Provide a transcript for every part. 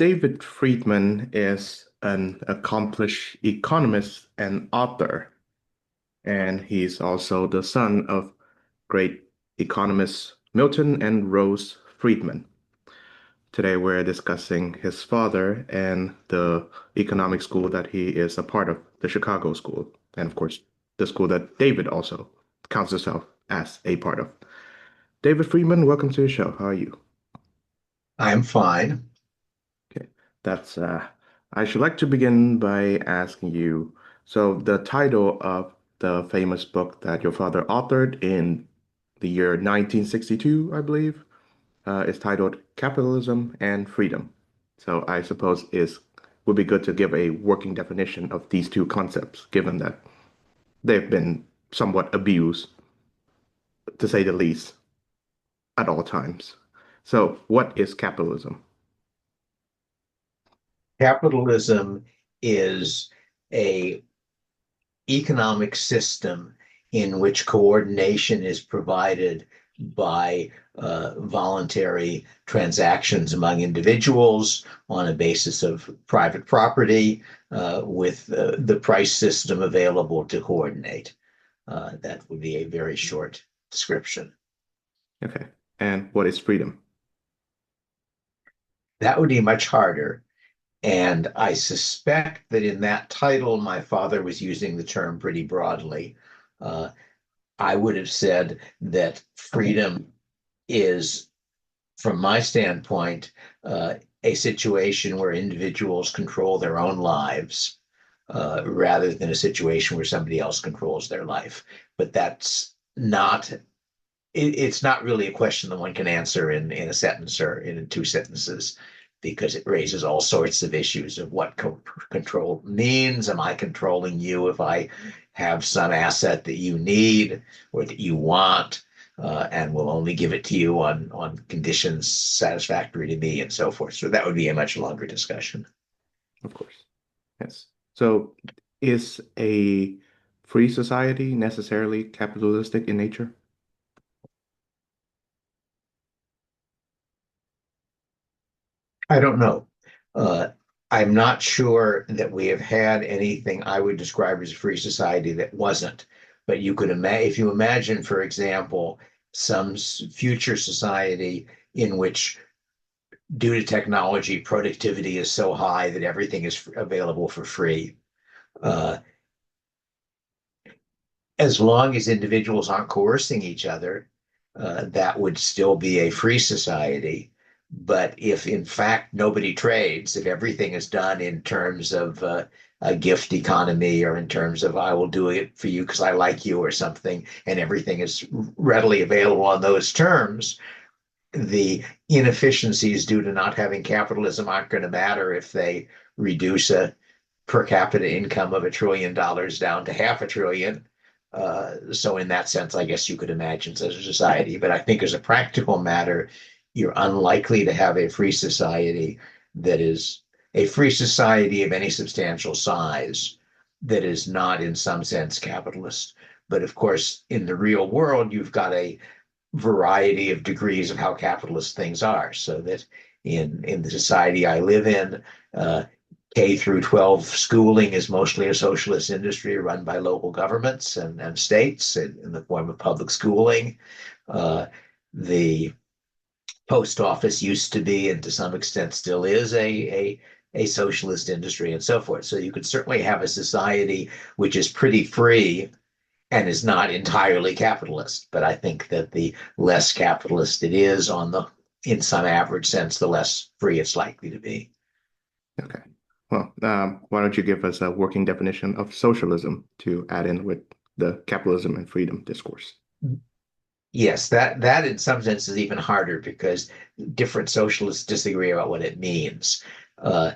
David Friedman is an accomplished economist and author, and he's also the son of great economists Milton and Rose Friedman. Today, we're discussing his father and the economic school that he is a part of, the Chicago School, and of course, the school that David also counts himself as a part of. David Friedman, welcome to the show. How are you? I'm fine. Okay, that's I should like to begin by asking you, so the title of the famous book that your father authored in the year 1962, I believe, is titled Capitalism and Freedom. So I suppose is would be good to give a working definition of these two concepts, given that they've been somewhat abused, to say the least, at all times. So what is capitalism? Capitalism is a economic system in which coordination is provided by voluntary transactions among individuals on a basis of private property with the price system available to coordinate. That would be a very short description. Okay. And what is freedom? That would be much harder. And I suspect that in that title, my father was using the term pretty broadly. Uh, I would have said that freedom is, from my standpoint, a situation where individuals control their own lives rather than a situation where somebody else controls their life. But that's not, it's not really a question that one can answer in a sentence or in two sentences because it raises all sorts of issues of what control means. Am I controlling you if I have some asset that you need or that you want, and will only give it to you on conditions satisfactory to me and so forth? So that would be a much longer discussion. Of course. Yes. So is a free society necessarily capitalistic in nature? I don't know. Uh, I'm not sure that we have had anything I would describe as a free society that wasn't. But you could imagine, if you imagine, for example, some future society in which, due to technology, productivity is so high that everything is available for free. Uh, as long as individuals aren't coercing each other, that would still be a free society. But if in fact nobody trades, if everything is done in terms of a gift economy or in terms of I will do it for you because I like you or something, and everything is readily available on those terms, the inefficiencies due to not having capitalism aren't going to matter if they reduce a per capita income of $1 trillion down to half a trillion. So in that sense, I guess you could imagine such a society. But I think as a practical matter, you're unlikely to have a free society that is a free society of any substantial size that is not in some sense capitalist. But of course, in the real world, you've got a variety of degrees of how capitalist things are. So that in the society I live in, K through 12 schooling is mostly a socialist industry run by local governments and states in the form of public schooling. Uh, the post office used to be, and to some extent still is, a socialist industry and so forth. So you could certainly have a society which is pretty free and is not entirely capitalist. But I think that the less capitalist it is in some average sense, the less free it's likely to be. Okay. Well, why don't you give us a working definition of socialism to add in with the capitalism and freedom discourse? Yes, that in some sense is even harder because different socialists disagree about what it means. Uh,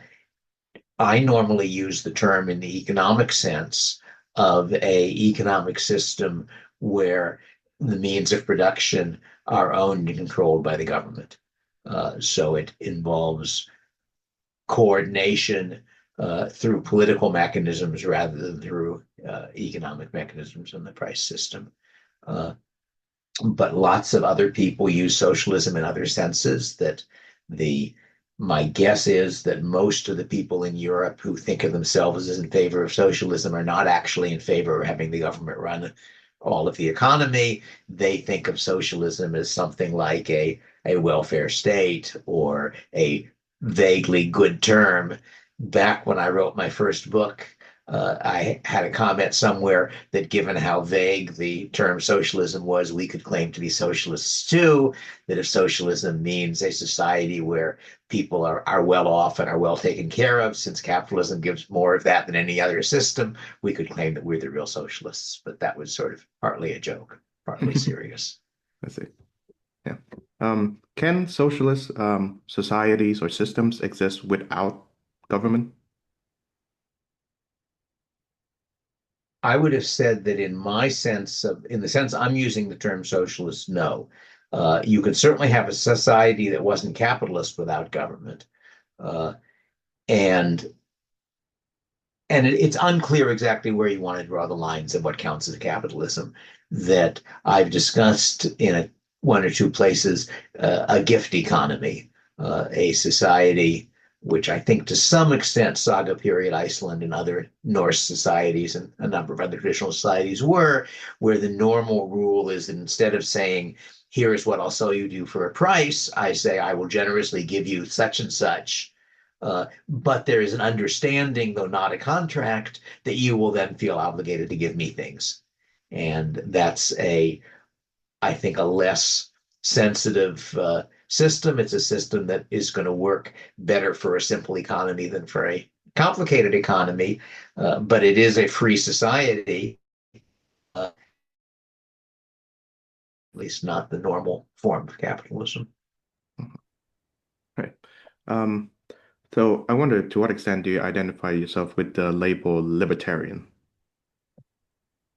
I normally use the term in the economic sense of a economic system where the means of production are owned and controlled by the government. So it involves coordination through political mechanisms rather than through economic mechanisms in the price system. Uh, but lots of other people use socialism in other senses, that the My guess is that most of the people in Europe who think of themselves as in favor of socialism are not actually in favor of having the government run all of the economy. They think of socialism as something like a welfare state or a vaguely good term. Back when I wrote my first book, I had a comment somewhere that given how vague the term socialism was, we could claim to be socialists too. That if socialism means a society where people are well off and are well taken care of, since capitalism gives more of that than any other system, we could claim that we're the real socialists. But that was sort of partly a joke, partly serious. I see. Yeah. Can socialist societies or systems exist without government? I would have said that in my sense of, in the sense I'm using the term socialist, no. You could certainly have a society that wasn't capitalist without government. Uh, and it's unclear exactly where you want to draw the lines of what counts as capitalism. That I've discussed in one or two places a gift economy, a society which I think to some extent Saga period Iceland and other Norse societies and a number of other traditional societies were, where the normal rule is that instead of saying, here is what I'll sell you to for a price, I say, I will generously give you such and such, but there is an understanding, though not a contract, that you will then feel obligated to give me things. And that's I think, a less sensitive system. It's a system that is going to work better for a simple economy than for a complicated economy, but it is a free society, at least not the normal form of capitalism. Right. Um, so I wonder to what extent do you identify yourself with the label libertarian?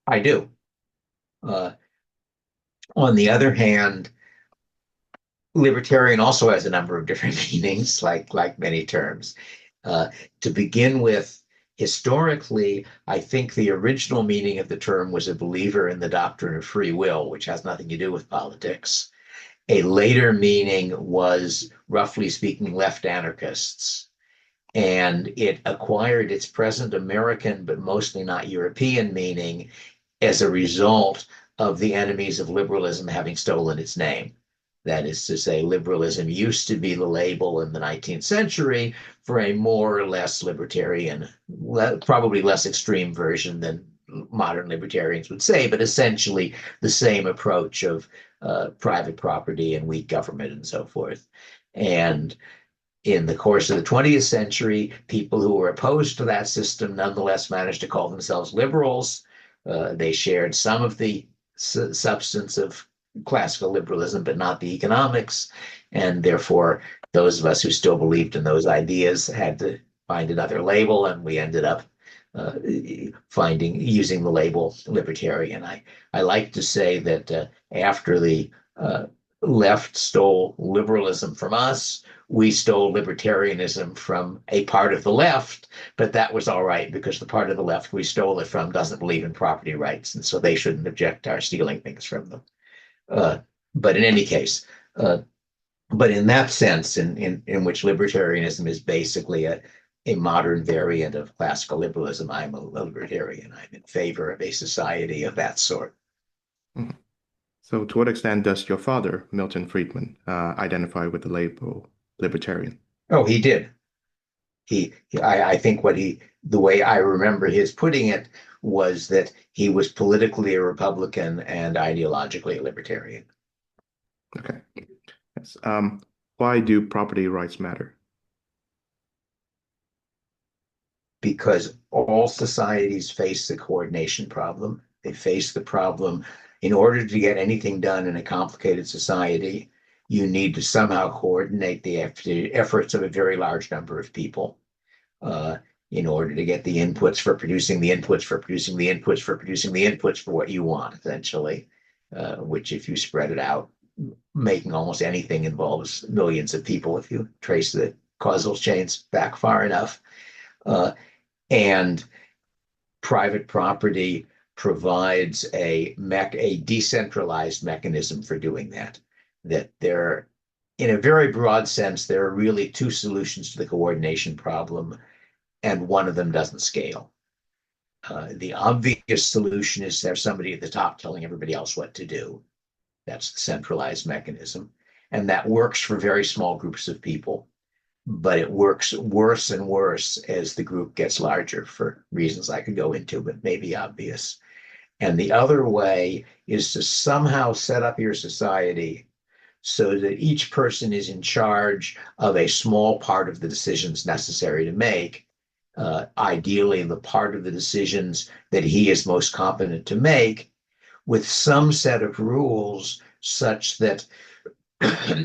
I do. Uh, on the other hand, libertarian also has a number of different meanings, like many terms. Uh, to begin with, historically, I think the original meaning of the term was a believer in the doctrine of free will, which has nothing to do with politics. A later meaning was, roughly speaking, left anarchists. And it acquired its present American, but mostly not European meaning as a result of the enemies of liberalism having stolen its name. That is to say, liberalism used to be the label in the 19th century for a more or less libertarian, probably less extreme version than modern libertarians would say, but essentially the same approach of private property and weak government and so forth. And in the course of the 20th century, people who were opposed to that system nonetheless managed to call themselves liberals. They shared some of the substance of classical liberalism, but not the economics. And therefore, those of us who still believed in those ideas had to find another label, and we ended up uh, using the label libertarian. I like to say that after the left stole liberalism from us, we stole libertarianism from a part of the left, but that was all right because the part of the left we stole it from doesn't believe in property rights, and so they shouldn't object to our stealing things from them. Uh, but in any case, but in that sense, in which libertarianism is basically a modern variant of classical liberalism, I'm a libertarian. I'm in favor of a society of that sort. Mhm. So to what extent does your father, Milton Friedman, identify with the label libertarian? Oh, he did. I think the way I remember his putting it was that he was politically a Republican and ideologically a libertarian, Okay. Yes. Why do property rights matter? because all societies face the coordination problem. They face the problem in order to get anything done in a complicated society, you need to somehow coordinate the efforts of a very large number of people. Uh, in order to get the inputs for producing the inputs for producing the inputs for producing the inputs for what you want, essentially, which if you spread it out, making almost anything involves millions of people if you trace the causal chains back far enough. Uh, and private property provides a decentralized mechanism for doing that. That there in a very broad sense, there are really two solutions to the coordination problem, and one of them doesn't scale. The obvious solution is to have somebody at the top telling everybody else what to do. That's the centralized mechanism. And that works for very small groups of people, but it works worse and worse as the group gets larger for reasons I could go into, but may be obvious. And the other way is to somehow set up your society so that each person is in charge of a small part of the decisions necessary to make. Ideally, the part of the decisions that he is most competent to make, with some set of rules such that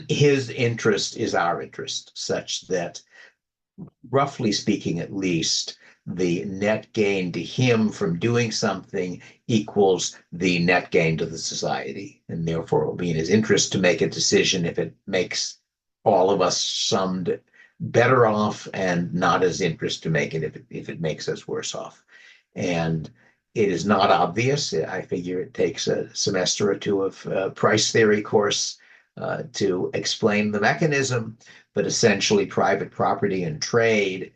his interest is our interest, such that, roughly speaking, at least, the net gain to him from doing something equals the net gain to the society. And therefore, it will be in his interest to make a decision if it makes all of us summed better off, and not his interest to make it if it makes us worse off. And it is not obvious. I figure it takes a semester or two of price theory course to explain the mechanism, but essentially private property and trade,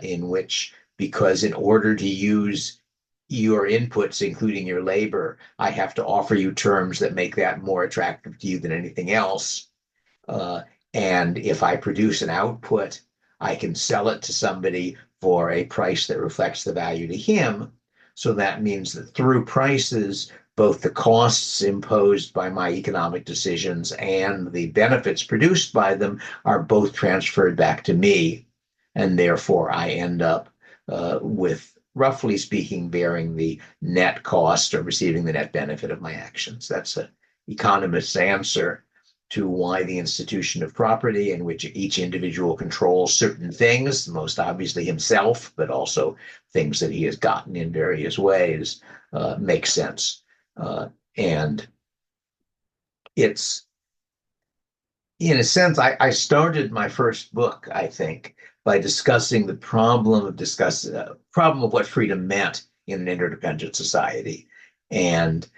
in which, because in order to use your inputs, including your labor, I have to offer you terms that make that more attractive to you than anything else. Uh, and if I produce an output, I can sell it to somebody for a price that reflects the value to him. So that means that through prices, both the costs imposed by my economic decisions and the benefits produced by them are both transferred back to me. And therefore, I end up with, roughly speaking, bearing the net cost or receiving the net benefit of my actions. That's an economist's answer to why the institution of property, in which each individual controls certain things, most obviously himself, but also things that he has gotten in various ways, makes sense. And it's, in a sense, I started my first book, I think, by discussing the problem of what freedom meant in an interdependent society. And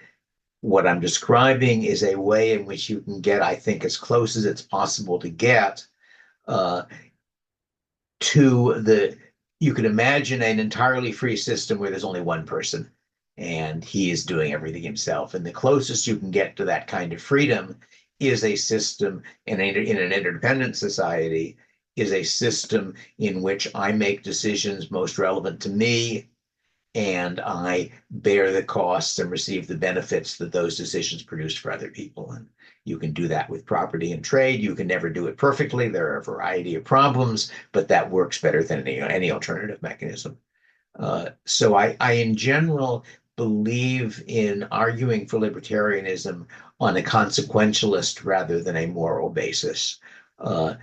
what I'm describing is a way in which you can get, I think, as close as it's possible to get uh, to the, you could imagine an entirely free system where there's only one person and he is doing everything himself. And the closest you can get to that kind of freedom is a system in an interdependent society, is a system in which I make decisions most relevant to me, and I bear the costs and receive the benefits that those decisions produce for other people. And you can do that with property and trade. You can never do it perfectly. There are a variety of problems, but that works better than any alternative mechanism. So I, in general, believe in arguing for libertarianism on a consequentialist rather than a moral basis. Uh,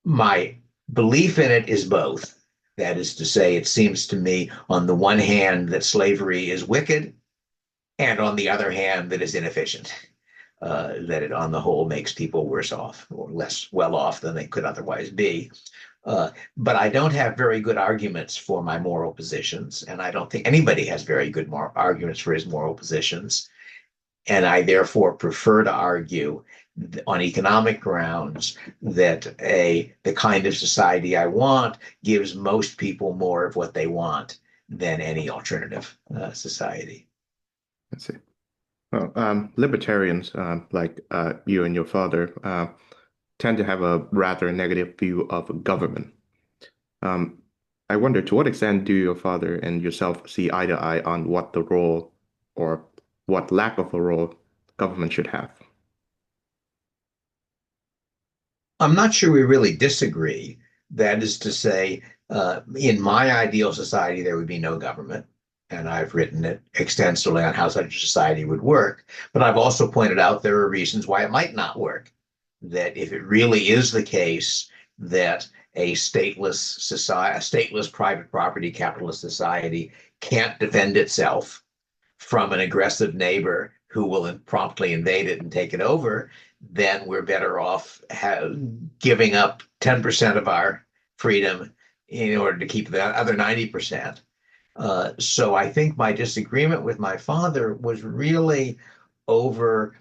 my belief in it is both. That is to say, it seems to me, on the one hand, that slavery is wicked, and on the other hand, that is inefficient. That it, on the whole, makes people worse off or less well off than they could otherwise be. But I don't have very good arguments for my moral positions, and I don't think anybody has very good arguments for his moral positions. And I therefore prefer to argue on economic grounds that the kind of society I want gives most people more of what they want than any alternative society. Let's see. Well, libertarians, like you and your father, tend to have a rather negative view of government. Um, I wonder, to what extent do your father and yourself see eye to eye on what the role or what lack of a role government should have? I'm not sure we really disagree. That is to say, in my ideal society, there would be no government. And I've written it extensively on how such a society would work. But I've also pointed out there are reasons why it might not work. That if it really is the case that a stateless society, a stateless private property capitalist society can't defend itself from an aggressive neighbor who will promptly invade it and take it over, then we're better off giving up 10% of our freedom in order to keep the other 90%. So I think my disagreement with my father was really over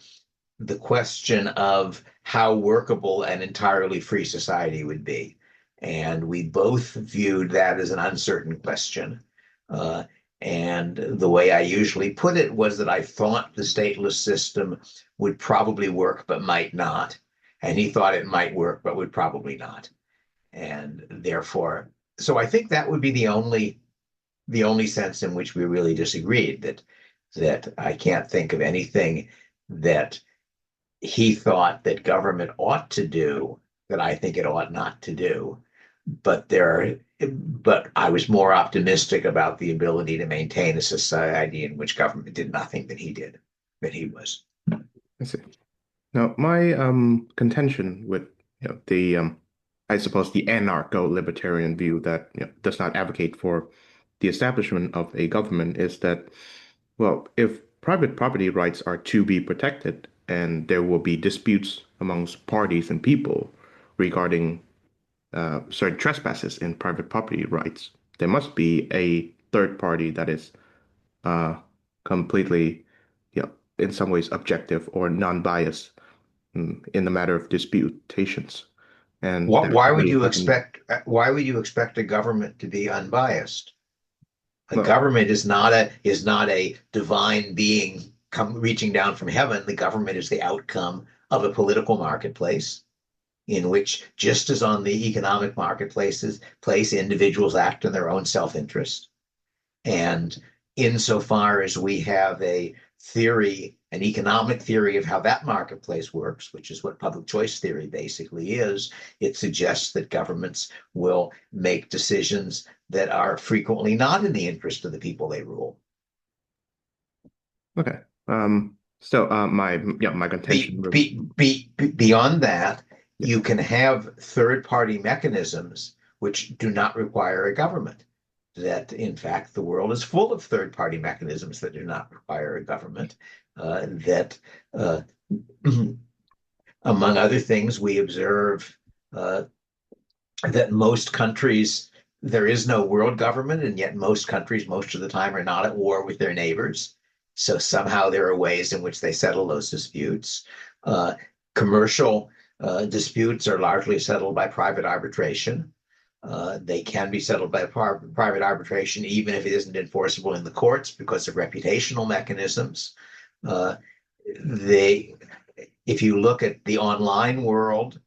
the question of how workable an entirely free society would be. And we both viewed that as an uncertain question. Uh, and the way I usually put it was that I thought the stateless system would probably work, but might not. And he thought it might work, but would probably not. And therefore, so I think that would be the only sense in which we really disagreed, that I can't think of anything that he thought that government ought to do that I think it ought not to do. But I was more optimistic about the ability to maintain a society in which government did nothing than he was. I see. Now, my contention with the I suppose the anarcho-libertarian view that does not advocate for the establishment of a government is that, well, if private property rights are to be protected and there will be disputes amongst parties and people regarding certain trespasses in private property rights, there must be a third party that is uh, completely, in some ways objective or non-biased in the matter of disputations. And What, there's why would really you nothing, expect a government to be unbiased? A well, government is not a divine being reaching down from heaven. The government is the outcome of a political marketplace in which, just as on the economic marketplaces, place individuals act in their own self-interest. And insofar as we have a theory, an economic theory of how that marketplace works, which is what public choice theory basically is, it suggests that governments will make decisions that are frequently not in the interest of the people they rule. okay. My contention really, Beyond that, yeah, you can have third party mechanisms which do not require a government. That, in fact, the world is full of third party mechanisms that do not require a government. That, uh, among other things, we observe uh, that most countries, there is no world government, and yet most countries, most of the time, are not at war with their neighbors. So somehow there are ways in which they settle those disputes. Uh, Commercial disputes are largely settled by private arbitration. They can be settled by private arbitration, even if it isn't enforceable in the courts because of reputational mechanisms. Uh, they If you look at the online world,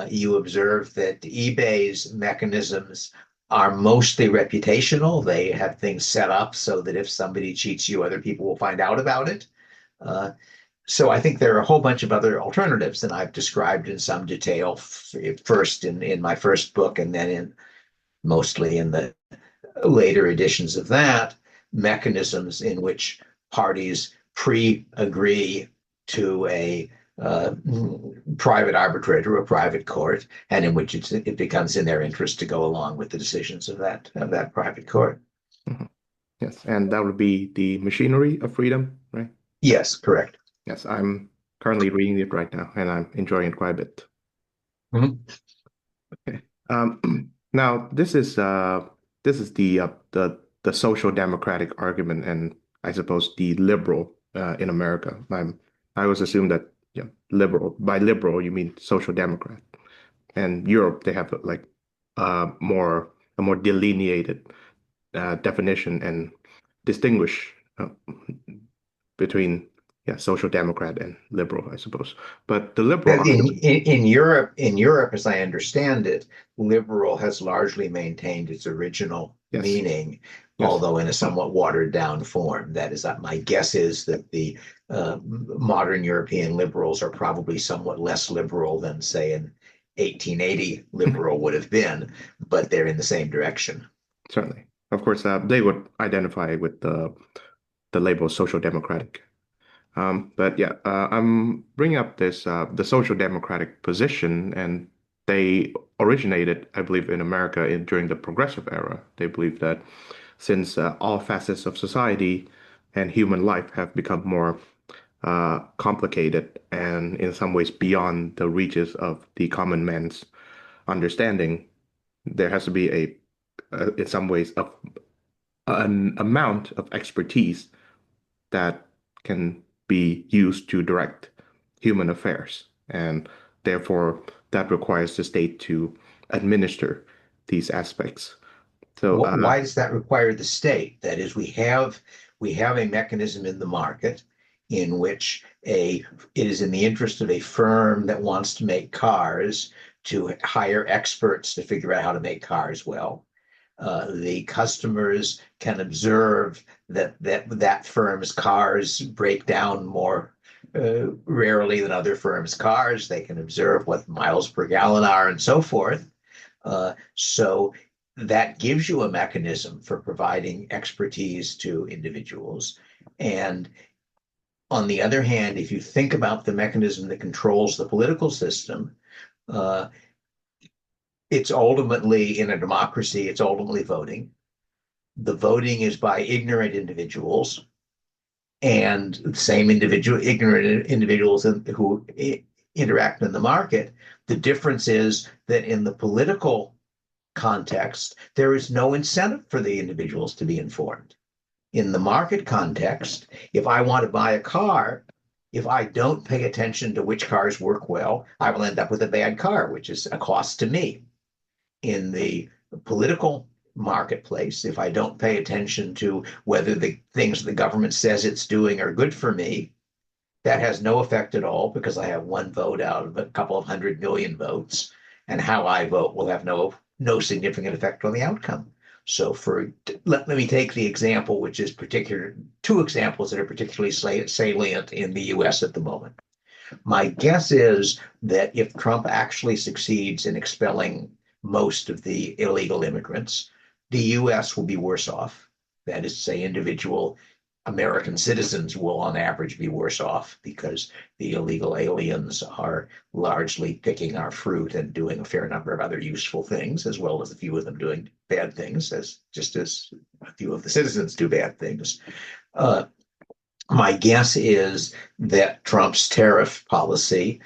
you observe that eBay's mechanisms are mostly reputational. They have things set up so that if somebody cheats you, other people will find out about it. Uh, so I think there are a whole bunch of other alternatives that I've described in some detail, first in my first book, and then mostly in the later editions of that, mechanisms in which parties pre-agree to a uh, private arbitrator or private court, and in which it becomes in their interest to go along with the decisions of that private court. mhm. Yes, and that would be the Machinery of Freedom, right? Yes, correct. Yes, I'm currently reading it right now, and I'm enjoying it quite a bit. Mhm. Okay. Now this is the social democratic argument, and I suppose the liberal in America. I always assume that liberal by liberal you mean social democrat, and Europe they have like more a more delineated definition and distinguish between social democrat and liberal, I suppose. But the liberal argument, In Europe, as I understand it, liberal has largely maintained its original yes, meaning, yes. although in a somewhat watered down form. That is, my guess is that the modern European liberals are probably somewhat less liberal than, say, an 1880 liberal would have been, but they're in the same direction. Certainly. Of course, they would identify with the label social democratic. But yeah, I'm bringing up this the social democratic position, and they originated, I believe, in America during the Progressive era. They believe that since all facets of society and human life have become more complicated and in some ways beyond the reaches of the common man's understanding, there has to be in some ways, an amount of expertise that can be used to direct human affairs. And therefore, that requires the state to administer these aspects. So, Why does that require the state? That is, we have a mechanism in the market in which it is in the interest of a firm that wants to make cars to hire experts to figure out how to make cars well. The customers can observe that firm's cars break down more rarely than other firms' cars. They can observe what miles per gallon are and so forth. So that gives you a mechanism for providing expertise to individuals. And on the other hand, if you think about the mechanism that controls the political system, uh, it's ultimately in a democracy, it's ultimately voting. The voting is by ignorant individuals, and the same ignorant individuals who interact in the market. The difference is that in the political context, there is no incentive for the individuals to be informed. In the market context, if I want to buy a car, if I don't pay attention to which cars work well, I will end up with a bad car, which is a cost to me. In the political marketplace, if I don't pay attention to whether the things the government says it's doing are good for me, that has no effect at all because I have one vote out of a couple of 100 million votes, and how I vote will have no significant effect on the outcome. So let me take the example, which is particular, two examples that are particularly salient in the US at the moment. My guess is that if Trump actually succeeds in expelling most of the illegal immigrants, the US will be worse off. That is to say, individual American citizens will, on average, be worse off because the illegal aliens are largely picking our fruit and doing a fair number of other useful things, as well as a few of them doing bad things, as just as a few of the citizens do bad things. Uh, my guess is that Trump's tariff policy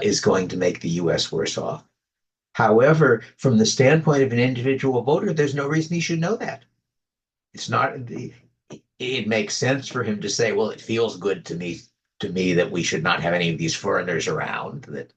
is going to make the US worse off. However, from the standpoint of an individual voter, there's no reason he should know that. It's not the, it makes sense for him to say, well, it feels good to me that we should not have any of these foreigners around, that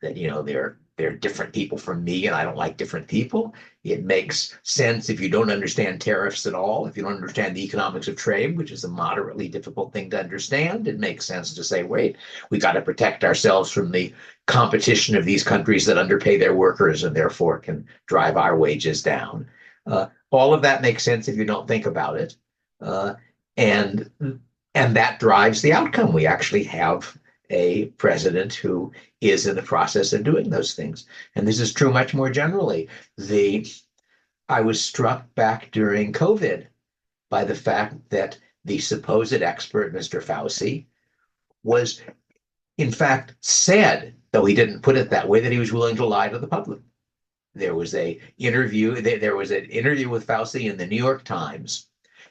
they're different people from me and I don't like different people. It makes sense if you don't understand tariffs at all, if you don't understand the economics of trade, which is a moderately difficult thing to understand. It makes sense to say, wait, we got to protect ourselves from the competition of these countries that underpay their workers and therefore can drive our wages down. All of that makes sense if you don't think about it. Uh, and and that drives the outcome. We actually have a president who is in the process of doing those things. And this is true much more generally. The I was struck back during COVID by the fact that the supposed expert, Mr. Fauci, was in fact said, though he didn't put it that way, that he was willing to lie to the public. There was an interview with Fauci in the New York Times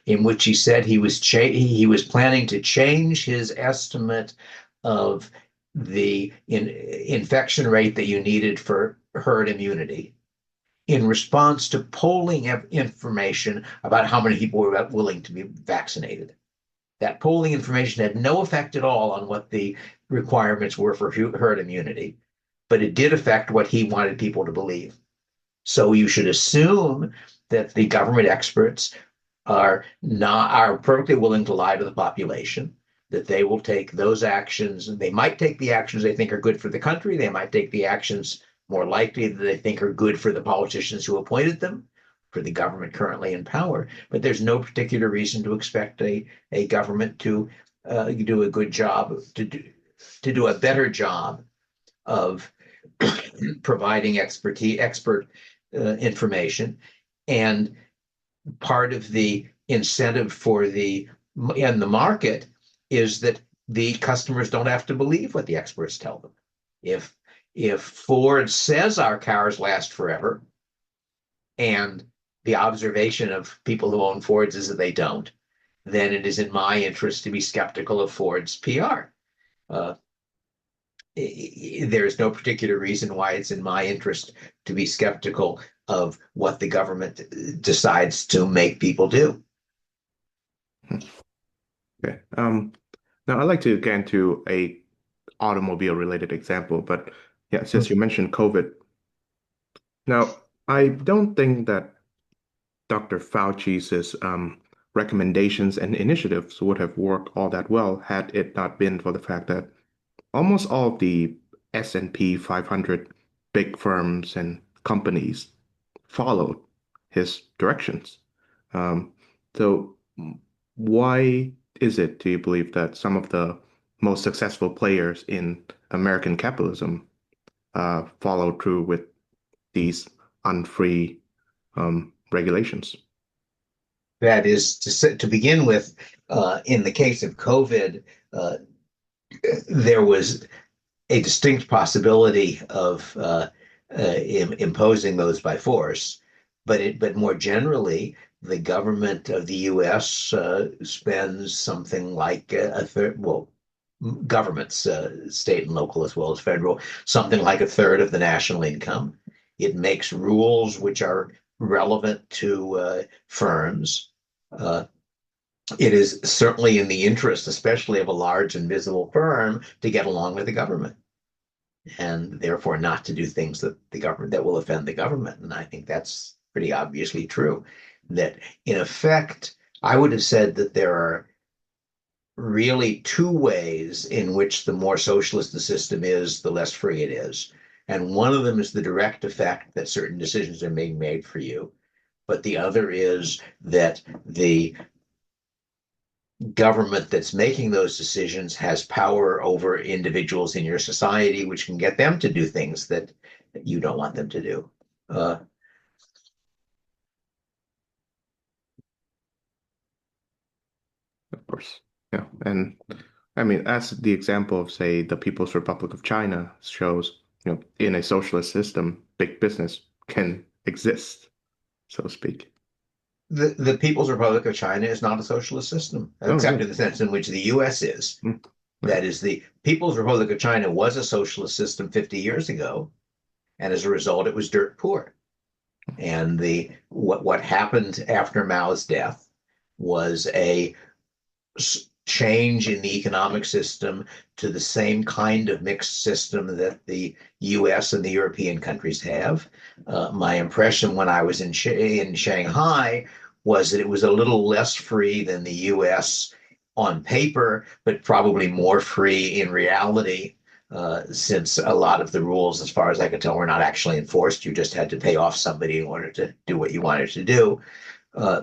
in which he said he was planning to change his estimate of the infection rate that you needed for herd immunity in response to polling information about how many people were willing to be vaccinated. That polling information had no effect at all on what the requirements were for herd immunity, but it did affect what he wanted people to believe. So you should assume that the government experts are perfectly willing to lie to the population, that they will take those actions, and they might take the actions they think are good for the country. They might take the actions more likely that they think are good for the politicians who appointed them, for the government currently in power. But there's no particular reason to expect a government to do a good job, to do a better job of providing expert information. And part of the incentive for the in the market is that the customers don't have to believe what the experts tell them. If Ford says our cars last forever, and the observation of people who own Fords is that they don't, then it is in my interest to be skeptical of Ford's PR. Uh, there is no particular reason why it's in my interest to be skeptical of what the government decides to make people do. okay. Now I'd like to get into a automobile related example, but yeah, since you Mhm. mentioned COVID, now I don't think that Dr. Fauci's recommendations and initiatives would have worked all that well had it not been for the fact that almost all of the S&P 500 big firms and companies followed his directions. Um, so, why is it, do you believe, that some of the most successful players in American capitalism follow through with these unfree regulations? That is to begin with, in the case of COVID, uh, there was a distinct possibility of imposing those by force. But more generally, the government of the U.S. Spends something like a third, well, governments, state and local as well as federal, something like a third of the national income. It makes rules which are relevant to firms. Uh, it is certainly in the interest, especially of a large and visible firm, to get along with the government and therefore not to do things that the government that will offend the government. And I think that's pretty obviously true. That in effect, I would have said that there are really two ways in which the more socialist the system is, the less free it is. And one of them is the direct effect that certain decisions are being made for you. But the other is that the government that's making those decisions has power over individuals in your society, which can get them to do things that you don't want them to do. Uh, Of course. Yeah. And I mean, as the example of, say, the People's Republic of China shows, in a socialist system, big business can exist, so to speak. the People's Republic of China is not a socialist system, Oh, is except it? in the sense in which the US is. Mm, right. That is, the People's Republic of China was a socialist system 50 years ago, and as a result, it was dirt poor. And the what happened after Mao's death was a change in the economic system to the same kind of mixed system that the US and the European countries have. My impression when I was in Shanghai was that it was a little less free than the US on paper, but probably more free in reality. Since a lot of the rules, as far as I could tell, were not actually enforced. You just had to pay off somebody in order to do what you wanted to do. Uh,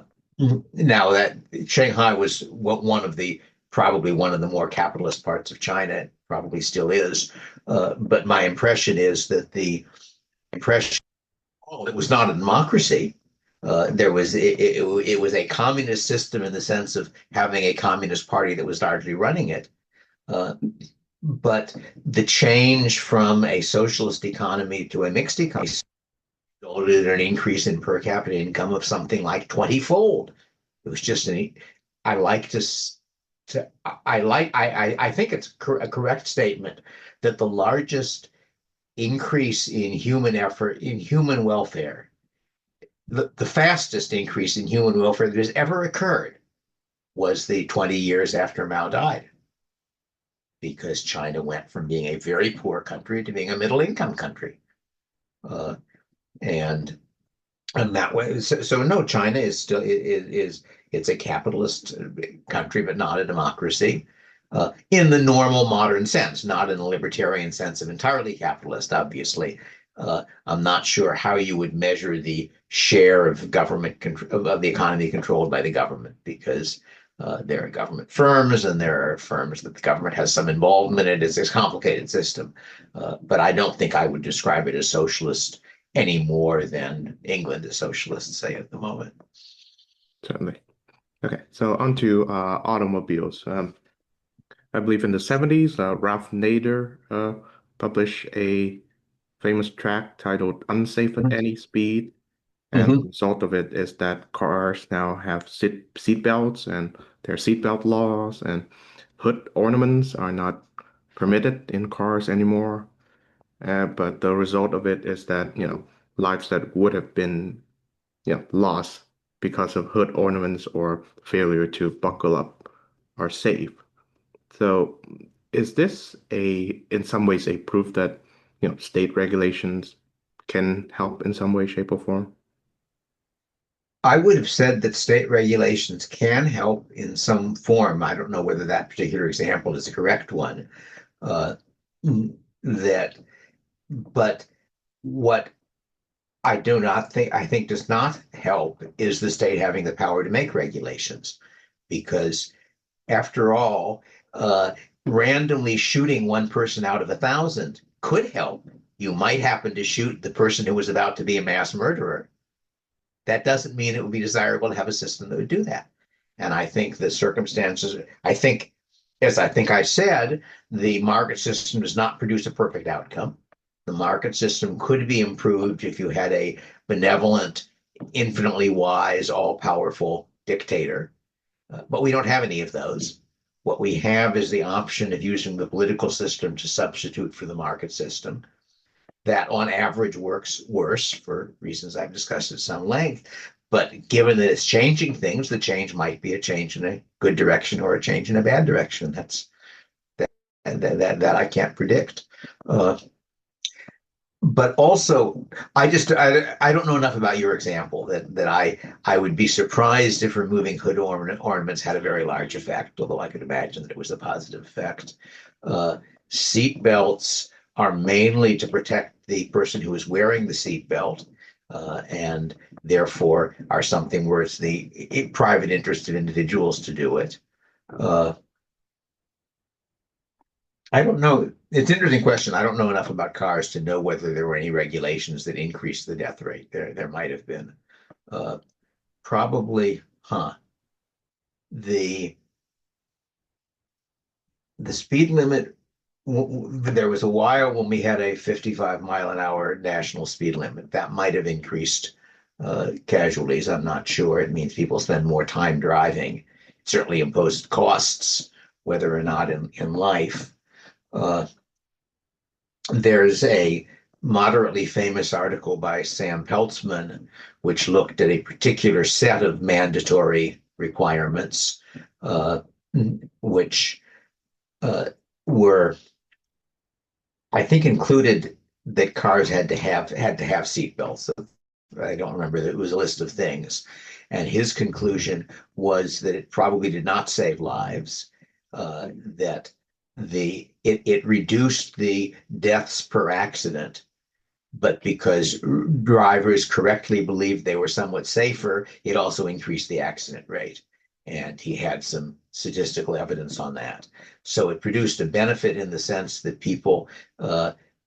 Now that Shanghai was one of the probably one of the more capitalist parts of China, probably still is. But my impression is that the impression, oh, it was not a democracy. It was a communist system in the sense of having a communist party that was largely running it. Uh, but the change from a socialist economy to a mixed economy resulted in an increase in per capita income of something like 20-fold. It was just an. I like to. I like. I think it's a correct statement that the largest increase in human effort in human welfare, the fastest increase in human welfare that has ever occurred, was the 20 years after Mao died, because China went from being a very poor country to being a middle income country, uh, and and that way, so no, China is still is it's a capitalist country, but not a democracy in the normal modern sense, not in the libertarian sense of entirely capitalist. Obviously, I'm not sure how you would measure the share of government of the economy controlled by the government, because there are government firms and there are firms that the government has some involvement in. It's a complicated system, but I don't think I would describe it as socialist any more than England is socialist, say, at the moment. Certainly. Okay, so on to automobiles. I believe in the 70s, Ralph Nader published a famous tract titled Unsafe at Any Speed. And the Mm-hmm. result of it is that cars now have seat belts and there are seatbelt laws, and hood ornaments are not permitted in cars anymore. But the result of it is that, lives that would have been, lost because of hood ornaments or failure to buckle up are safe. So is this in some ways, a proof that, state regulations can help in some way, shape, or form? I would have said that state regulations can help in some form. I don't know whether that particular example is the correct one. Uh, that, but what I think does not help is the state having the power to make regulations, because after all, randomly shooting one person out of 1,000 could help. You might happen to shoot the person who was about to be a mass murderer. That doesn't mean it would be desirable to have a system that would do that. And I think the circumstances, as I think I said, the market system does not produce a perfect outcome. The market system could be improved if you had a benevolent, infinitely wise, all powerful dictator. But we don't have any of those. What we have is the option of using the political system to substitute for the market system. That on average works worse for reasons I've discussed at some length. But given that it's changing things, the change might be a change in a good direction or a change in a bad direction. That I can't predict. Uh, but also, I don't know enough about your example that I would be surprised if removing hood ornaments had a very large effect, although I could imagine that it was a positive effect. Uh, Seat belts are mainly to protect the person who is wearing the seat belt, and therefore are something where it's the private interest of individuals to do it. Uh, I don't know. It's an interesting question. I don't know enough about cars to know whether there were any regulations that increased the death rate. There might have been. Uh, Probably, huh? The the speed limit. There was a while when we had a 55-mile-an-hour national speed limit. That might have increased casualties. I'm not sure. It means people spend more time driving. It certainly imposed costs, whether or not in life. Uh, There's a moderately famous article by Sam Peltzman, which looked at a particular set of mandatory requirements, uh, which uh, were, I think, included that cars had to have seatbelts. So I don't remember. It was a list of things, and his conclusion was that it probably did not save lives. That it reduced the deaths per accident, but because drivers correctly believed they were somewhat safer, it also increased the accident rate. And he had some statistical evidence on that. So it produced a benefit in the sense that people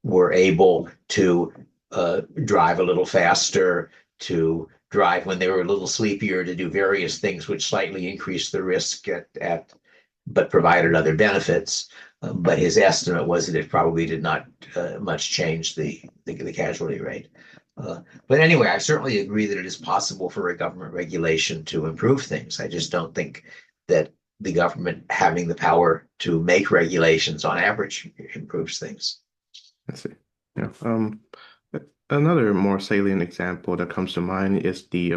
were able to drive a little faster, to drive when they were a little sleepier, to do various things which slightly increased the risk but provided other benefits. But his estimate was that it probably did not much change the casualty rate. But anyway, I certainly agree that it is possible for a government regulation to improve things. I just don't think that the government having the power to make regulations on average improves things. I see. Yeah. Another more salient example that comes to mind is the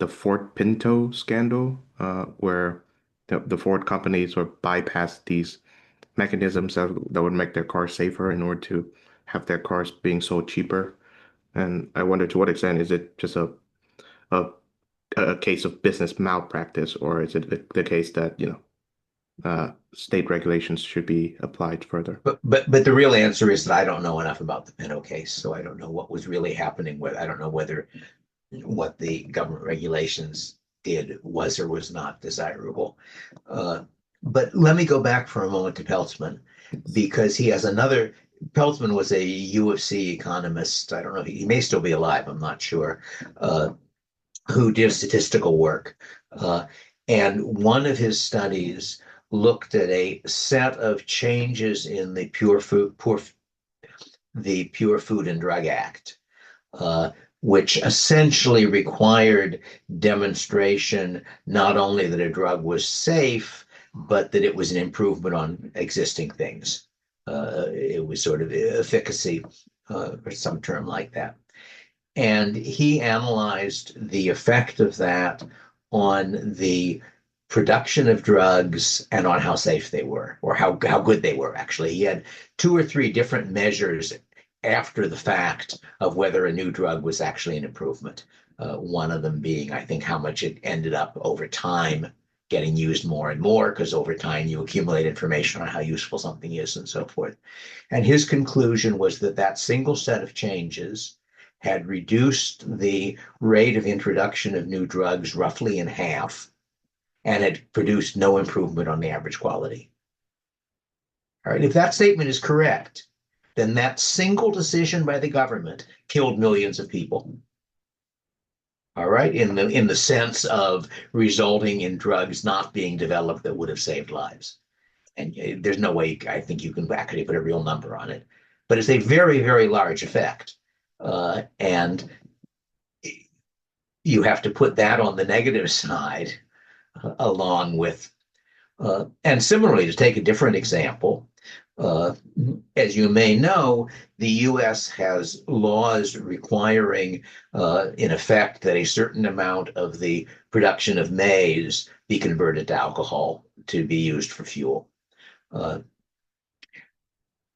Ford Pinto scandal, where the Ford company sort of bypassed these mechanisms that would make their cars safer in order to have their cars being sold cheaper. And I wonder to what extent is it just a, a case of business malpractice, or is it the case that, state regulations should be applied further? But the real answer is that I don't know enough about the Pinto case, so I don't know what was really happening with. I don't know whether what the government regulations did was or was not desirable. Uh, but let me go back for a moment to Peltzman, Yes. because he has another. Peltzman was a U of C economist. I don't know. He may still be alive. I'm not sure. Uh, who did statistical work. Uh, and one of his studies looked at a set of changes in the Pure Food and Drug Act, uh, which essentially required demonstration not only that a drug was safe, but that it was an improvement on existing things. It was sort of efficacy, or some term like that. And he analyzed the effect of that on the production of drugs and on how safe they were, or how good they were, actually. He had two or three different measures after the fact of whether a new drug was actually an improvement. One of them being, I think, how much it ended up over time getting used more and more, because over time you accumulate information on how useful something is and so forth. And his conclusion was that that single set of changes had reduced the rate of introduction of new drugs roughly in half and had produced no improvement on the average quality. All right, if that statement is correct, then that single decision by the government killed millions of people. All right, in the sense of resulting in drugs not being developed that would have saved lives. And there's no way I think you can actually put a real number on it, but it's a very, very large effect. And you have to put that on the negative side along with, and similarly, to take a different example, uh, as you may know, the US has laws requiring, in effect, that a certain amount of the production of maize be converted to alcohol to be used for fuel. Uh,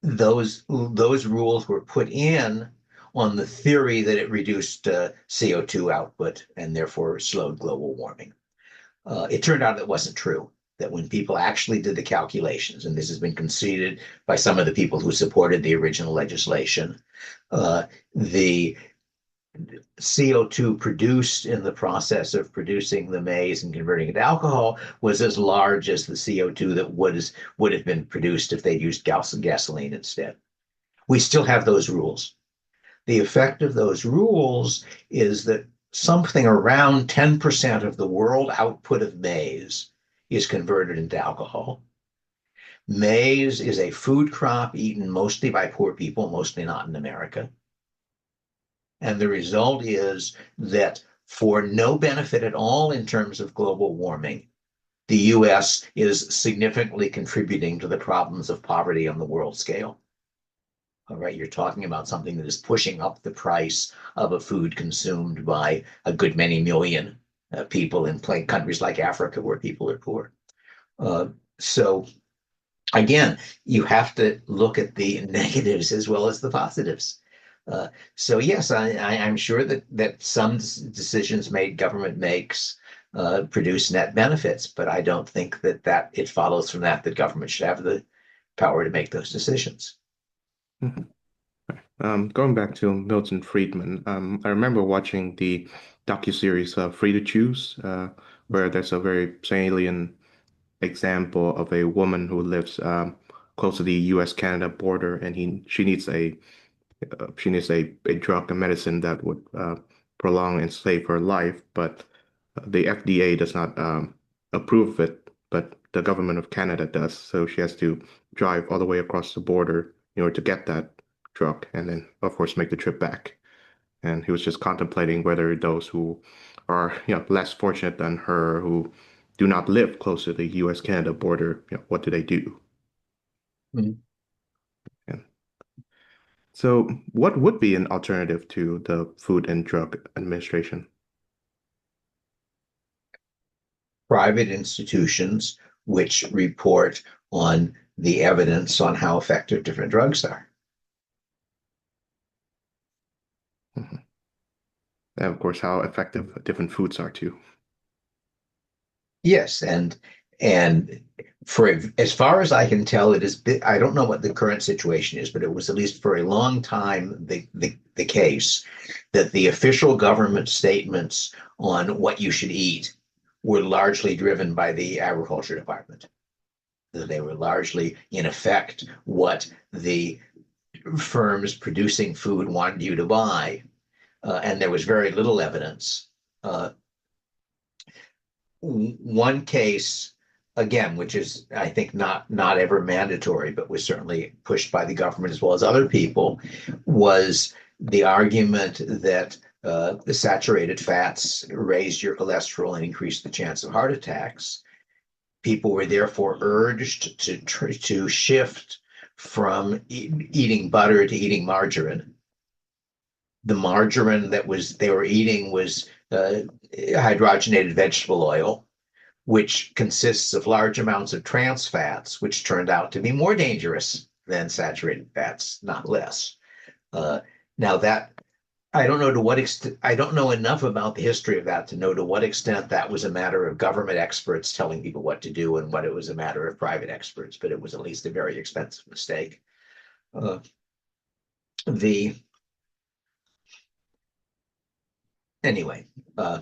those rules were put in on the theory that it reduced CO2 output and therefore slowed global warming. It turned out that wasn't true. That when people actually did the calculations, and this has been conceded by some of the people who supported the original legislation, the CO2 produced in the process of producing the maize and converting it to alcohol was as large as the CO2 that would have been produced if they'd used gasoline instead. We still have those rules. The effect of those rules is that something around 10% of the world output of maize is converted into alcohol. Maize is a food crop eaten mostly by poor people, mostly not in America. And the result is that for no benefit at all in terms of global warming, the US is significantly contributing to the problems of poverty on the world scale. All right, you're talking about something that is pushing up the price of a food consumed by a good many million people in countries like Africa where people are poor. Uh, so again, you have to look at the negatives as well as the positives. So yes, I'm sure that some decisions government makes produce net benefits, but I don't think that it follows from that government should have the power to make those decisions. Mhm. Going back to Milton Friedman, I remember watching the docuseries Free to Choose, where there's a very salient example of a woman who lives close to the U.S.-Canada border, and she needs a drug and medicine that would prolong and save her life, but the FDA does not approve of it, but the government of Canada does. So she has to drive all the way across the border in order to get that drug, and then of course make the trip back. And he was just contemplating whether those who are, less fortunate than her, who do not live close to the U.S.-Canada border, what do they do? Mhm. And so, what would be an alternative to the Food and Drug Administration? Private institutions which report on the evidence on how effective different drugs are. Mhm. And of course, how effective different foods are too. Yes, and for as far as I can tell, it is. I don't know what the current situation is, but it was at least for a long time the case that the official government statements on what you should eat were largely driven by the agriculture department. That they were largely, in effect, what the firms producing food wanted you to buy, and there was very little evidence. Uh, One case, again, which is I think not ever mandatory, but was certainly pushed by the government as well as other people, was the argument that the saturated fats raised your cholesterol and increased the chance of heart attacks. People were therefore urged to shift from eating butter to eating margarine. The margarine that was they were eating was hydrogenated vegetable oil, which consists of large amounts of trans fats, which turned out to be more dangerous than saturated fats, not less. Uh, Now that I don't know to what extent, I don't know enough about the history of that to know to what extent that was a matter of government experts telling people what to do and what it was a matter of private experts, but it was at least a very expensive mistake. Uh, the Anyway, uh,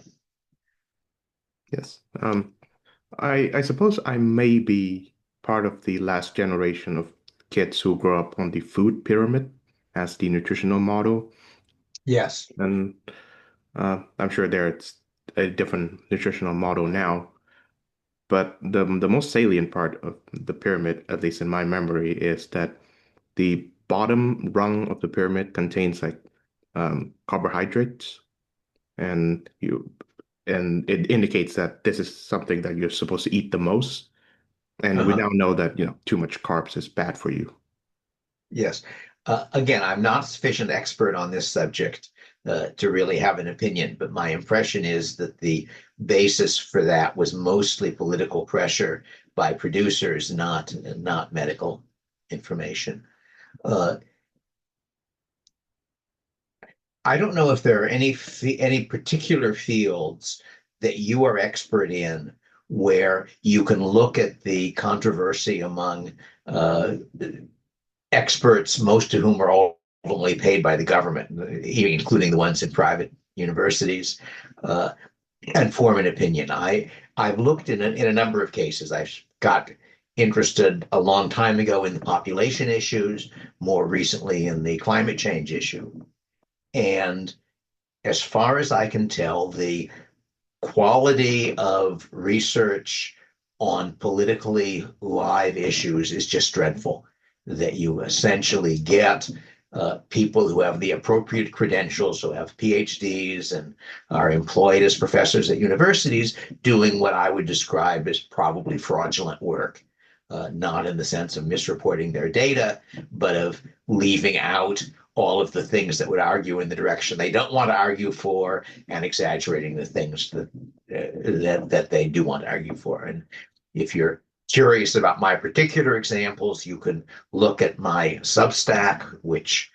Yes. I suppose I may be part of the last generation of kids who grew up on the food pyramid as the nutritional model. yes. And I'm sure there's a different nutritional model now. But the most salient part of the pyramid, at least in my memory, is that the bottom rung of the pyramid contains like carbohydrates, and you and it indicates that this is something that you're supposed to eat the most. And we Uh-huh. now know that, too much carbs is bad for you. Yes. Again, I'm not a sufficient expert on this subject to really have an opinion, but my impression is that the basis for that was mostly political pressure by producers, not medical information. Uh, I don't know if there are any particular fields that you are expert in where you can look at the controversy among uh, experts, most of whom are ultimately paid by the government, including the ones in private universities, uh, and form an opinion. I've looked in a number of cases. I've got interested a long time ago in the population issues, more recently in the climate change issue. And as far as I can tell, the quality of research on politically live issues is just dreadful. That you essentially get people who have the appropriate credentials, who have PhDs and are employed as professors at universities, doing what I would describe as probably fraudulent work. Not in the sense of misreporting their data, but of leaving out all of the things that would argue in the direction they don't want to argue for and exaggerating the things that they do want to argue for. And if you're curious about my particular examples, you can look at my Substack, which,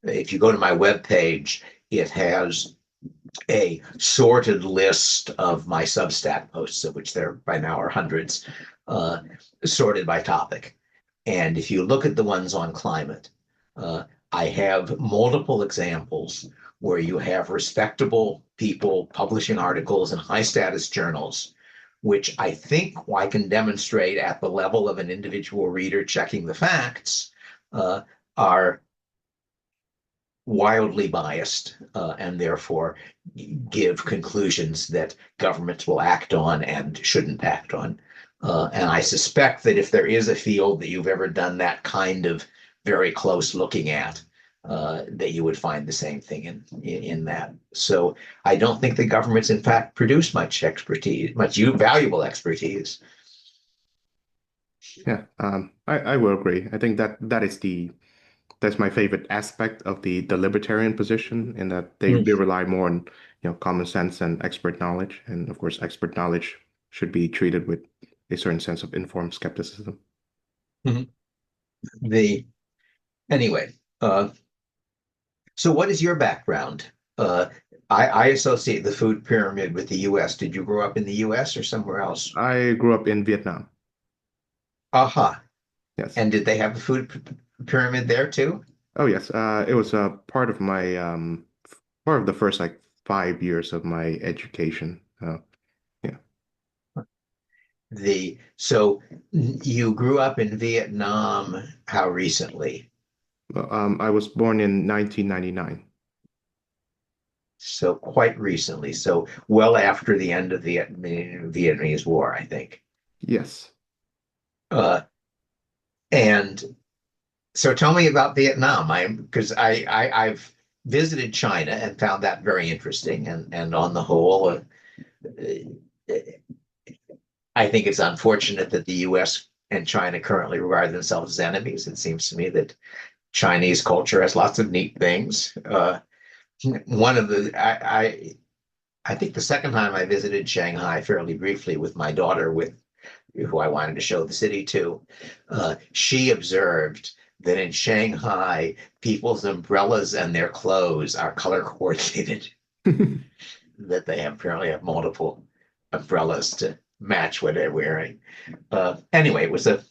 if you go to my webpage, it has a sorted list of my Substack posts, of which there by now are hundreds, uh, sorted by topic. And if you look at the ones on climate, uh, I have multiple examples where you have respectable people publishing articles in high status journals, which I think I can demonstrate at the level of an individual reader checking the facts, uh, are wildly biased and therefore give conclusions that governments will act on and shouldn't act on. And I suspect that if there is a field that you've ever done that kind of very close looking at, that you would find the same thing in that. So I don't think the governments, in fact, produce much expertise, much valuable expertise. Yeah, I will agree. I think that's my favorite aspect of the libertarian position, in that they rely more on, common sense and expert knowledge. And of course, expert knowledge should be treated with a certain sense of informed skepticism. Mm-hmm. The Anyway, so what is your background? Uh, I associate the food pyramid with the US. Did you grow up in the US or somewhere else? I grew up in Vietnam. Aha. Yes. And did they have the pyramid there too? Oh yes. It was a part of the first like 5 years of my education. Yeah. So you grew up in Vietnam how recently? Well, I was born in 1999. So quite recently. So well after the end of the Vietnamese War, I think. Yes. Uh, and so tell me about Vietnam. Because I've visited China and found that very interesting. And on the whole, I think it's unfortunate that the U.S. and China currently regard themselves as enemies. It seems to me that Chinese culture has lots of neat things. One of the I think the second time I visited Shanghai fairly briefly with my daughter, with who I wanted to show the city to, she observed that in Shanghai, people's umbrellas and their clothes are color coordinated, that they apparently have multiple umbrellas to match what they're wearing. Anyway, it was a,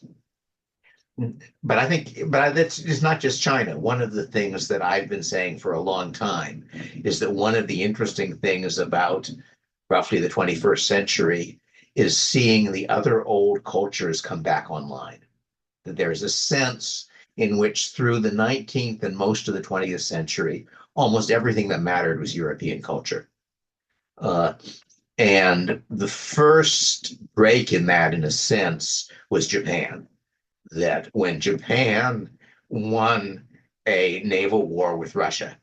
but I think, it's not just China. One of the things that I've been saying for a long time is that one of the interesting things about roughly the 21st century is seeing the other old cultures come back online. That there's a sense in which through the 19th and most of the 20th century, almost everything that mattered was European culture. Uh, and the first break in that, in a sense, was Japan. That when Japan won a naval war with Russia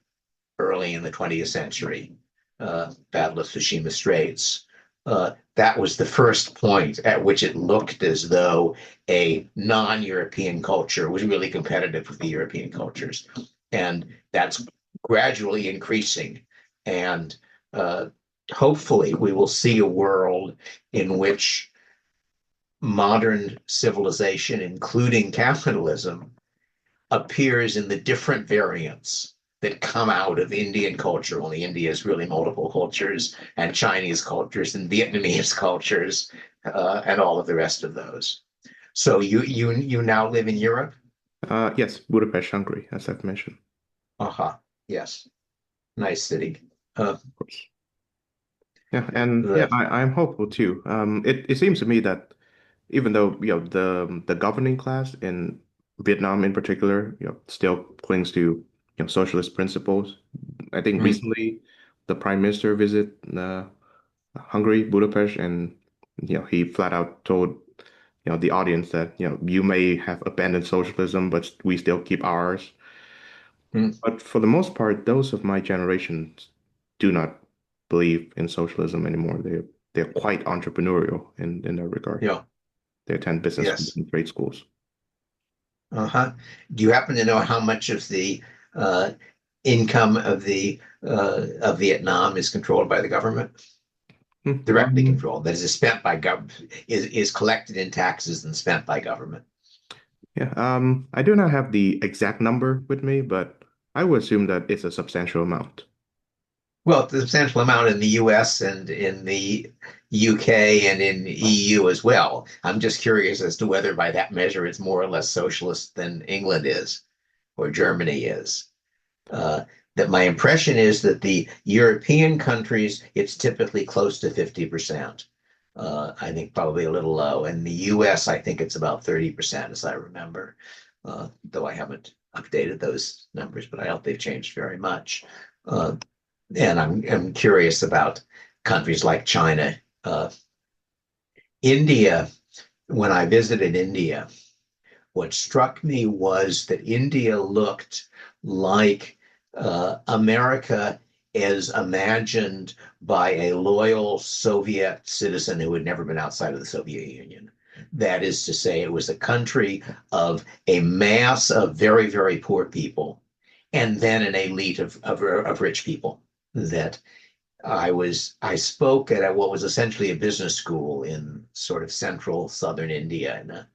early in the 20th century, Battle of Tsushima Straits, that was the first point at which it looked as though a non-European culture was really competitive with the European cultures. And that's gradually increasing. And hopefully we will see a world in which modern civilization, including capitalism, appears in the different variants that come out of Indian culture. Only India is really multiple cultures, and Chinese cultures, and Vietnamese cultures, and all of the rest of those. So you now live in Europe? Yes, Budapest, Hungary, as I've mentioned, Uh-huh. Yes. Nice city. Uh, of course. Yeah, and yeah, the I'm hopeful too. It seems to me that even though the governing class in Vietnam in particular, still clings to socialist principles. I think mm, recently the prime minister visited Hungary, Budapest, and he flat out told the audience that you may have abandoned socialism, but we still keep ours. mm, But for the most part, those of my generation do not believe in socialism anymore. They're quite entrepreneurial in that regard. yeah. They attend business schools Yes. and trade schools. Uh-huh. Do you happen to know how much of the uh, income of Vietnam is controlled by the government? Directly Um, controlled, that is spent by government, is collected in taxes and spent by government. yeah, I do not have the exact number with me, but I would assume that it's a substantial amount. Well, the substantial amount in the US and in the UK and in EU as well. I'm just curious as to whether by that measure it's more or less socialist than England is or Germany is. That my impression is that the European countries, it's typically close to 50%. I think probably a little low. In the US, I think it's about 30%, as I remember, though I haven't updated those numbers, but I doubt they've changed very much. Uh, and I'm curious about countries like China. India, when I visited India, what struck me was that India looked like America as imagined by a loyal Soviet citizen who had never been outside of the Soviet Union. That is to say, it was a country of a mass of very, very poor people and then an elite of rich people. That I spoke at what was essentially a business school in sort of central southern India, and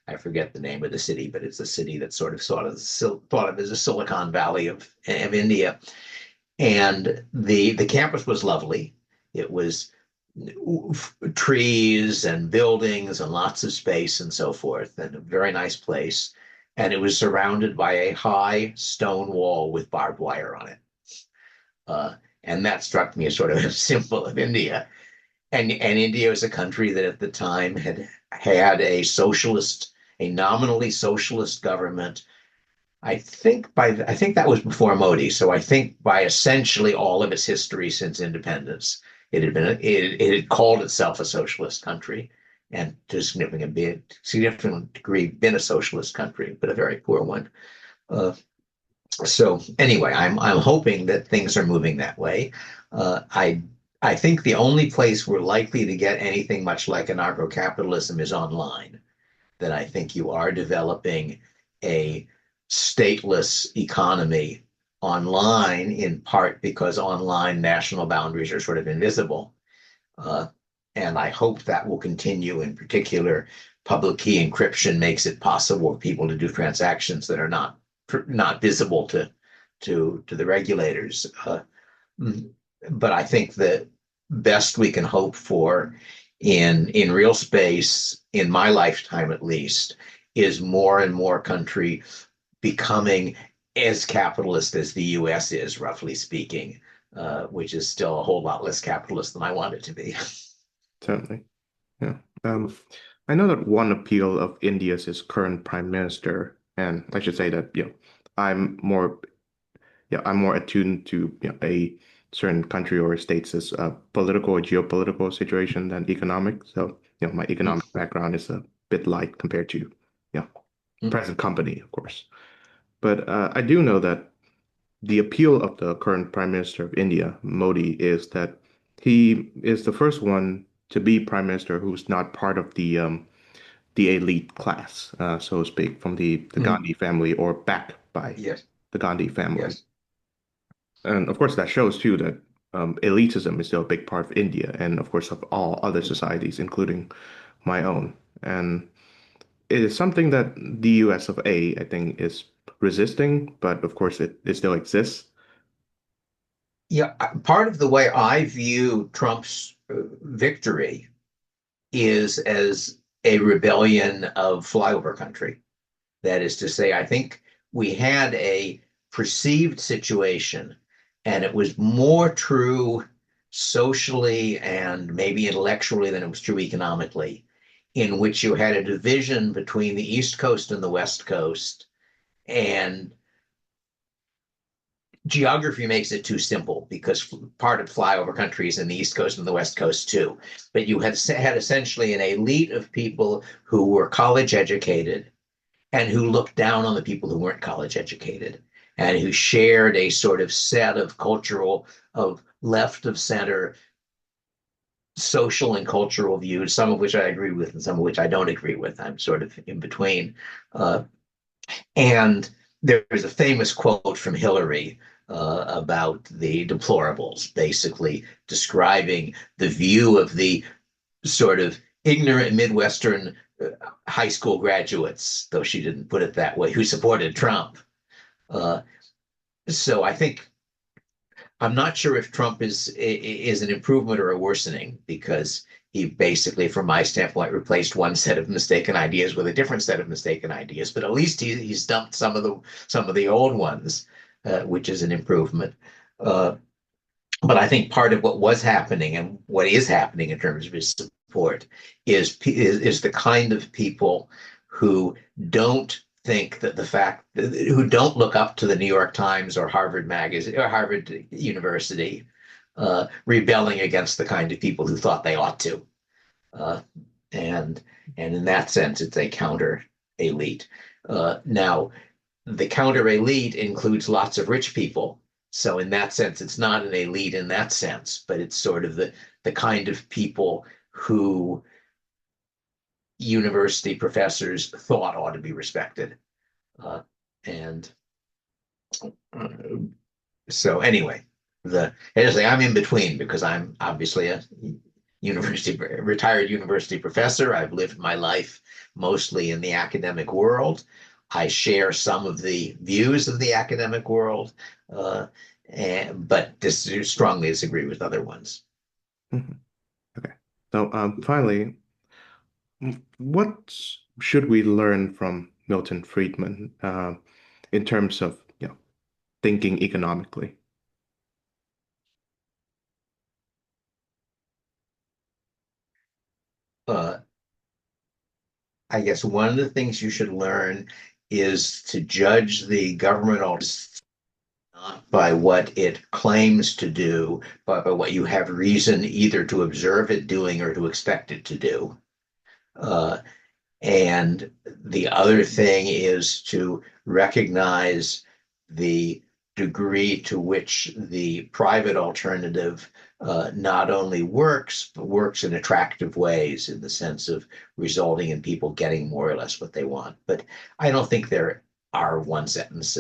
I forget the name of the city, but it's a city that's thought of as a Silicon Valley of India. And the campus was lovely. It was trees and buildings and lots of space and so forth, and a very nice place. And it was surrounded by a high stone wall with barbed wire on it. And that struck me as sort of a symbol of India. And India was a country that at the time had a nominally socialist government. I think that was before Modi. So I think by essentially all of its history since independence, it had called itself a socialist country, and to a significant degree been a socialist country, but a very poor one. Uh, so anyway, I'm hoping that things are moving that way. I think the only place we're likely to get anything much like anarcho-capitalism is online. That I think you are developing a stateless economy online, in part because online national boundaries are sort of invisible. Uh, and I hope that will continue. In particular, public key encryption makes it possible for people to do transactions that are not visible to the regulators. Mm, but I think the best we can hope for in real space, in my lifetime at least, is more and more country becoming as capitalist as the US is, roughly speaking, which is still a whole lot less capitalist than I want it to be. Certainly. Yeah. I know that one appeal of India's current prime minister, and I should say that, I'm more, I'm more attuned to, a certain country or state's political or geopolitical situation than economic. So, my economic background is a bit light compared to, present company, of course. But I do know that the appeal of the current Prime Minister of India, Modi, is that he is the first one to be Prime Minister who's not part of the elite class, so to speak, from the Mm, Gandhi family or backed by yes, the Gandhi family. yes. And of course, that shows too that elitism is still a big part of India and, of course, of all other societies, including my own. And it is something that the US of A, I think, is resisting, but of course, it still exists. Yeah, part of the way I view Trump's victory is as a rebellion of flyover country. That is to say, I think we had a perceived situation, and it was more true socially and maybe intellectually than it was true economically, in which you had a division between the East Coast and the West Coast. And geography makes it too simple because part of flyover countries in the East Coast and the West Coast too. But you had essentially an elite of people who were college educated and who looked down on the people who weren't college educated and who shared a sort of set of cultural, of left of center social and cultural views, some of which I agree with and some of which I don't agree with. I'm sort of in between. And there's a famous quote from Hillary about the deplorables, basically describing the view of the sort of ignorant Midwestern high school graduates, though she didn't put it that way, who supported Trump. Uh, so I think I'm not sure if Trump is an improvement or a worsening because he basically, from my standpoint, replaced one set of mistaken ideas with a different set of mistaken ideas. But at least he's dumped some of the old ones, which is an improvement. Uh, but I think part of what was happening and what is happening in terms of his support is the kind of people who don't think that the fact who don't look up to the New York Times or Harvard magazine or Harvard University rebelling against the kind of people who thought they ought to. Uh, and and in that sense, it's a counter elite. Now, the counter elite includes lots of rich people. So in that sense, it's not an elite in that sense, but it's sort of the kind of people who university professors thought ought to be respected. Uh, and uh, so anyway, I'm in between because I'm obviously a retired university professor. I've lived my life mostly in the academic world. I share some of the views of the academic world, uh, but strongly disagree with other ones. Mhm. Okay. So, finally, what should we learn from Milton Friedman in terms of, thinking economically? Uh, I guess one of the things you should learn is to judge the government not by what it claims to do, but by what you have reason either to observe it doing or to expect it to do. Uh, and the other thing is to recognize the degree to which the private alternative not only works, but works in attractive ways in the sense of resulting in people getting more or less what they want. But I don't think they're are one sentence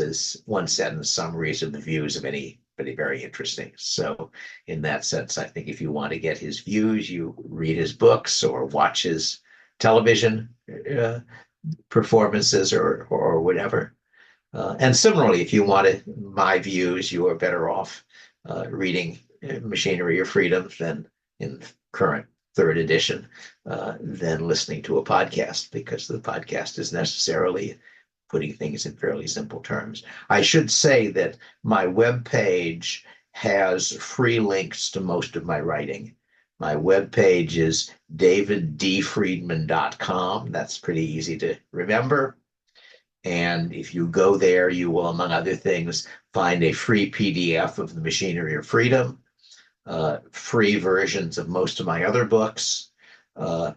summaries of the views of anybody very interesting. So, in that sense, I think if you want to get his views, you read his books or watch his television performances or whatever. And similarly, if you wanted my views, you are better off reading Machinery of Freedom than in current third edition than listening to a podcast because the podcast is necessarily putting things in fairly simple terms. I should say that my web page has free links to most of my writing. My web page is daviddfriedman.com. That's pretty easy to remember. And if you go there, you will, among other things, find a free PDF of The Machinery of Freedom, free versions of most of my other books, uh,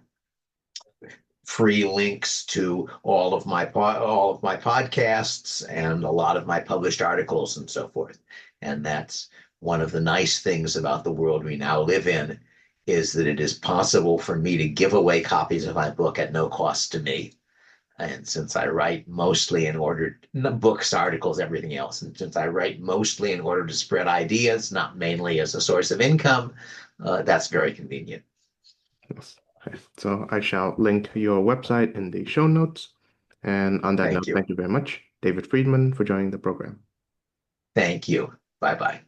free links to all of my podcasts and a lot of my published articles and so forth. And that's one of the nice things about the world we now live in is that it is possible for me to give away copies of my book at no cost to me. And since I write mostly in order, books, articles, everything else, and since I write mostly in order to spread ideas, not mainly as a source of income, that's very convenient. Yes. Okay. So I shall link your website in the show notes. And on that Thank note, you. thank you very much, David Friedman, for joining the program. Thank you. Bye bye.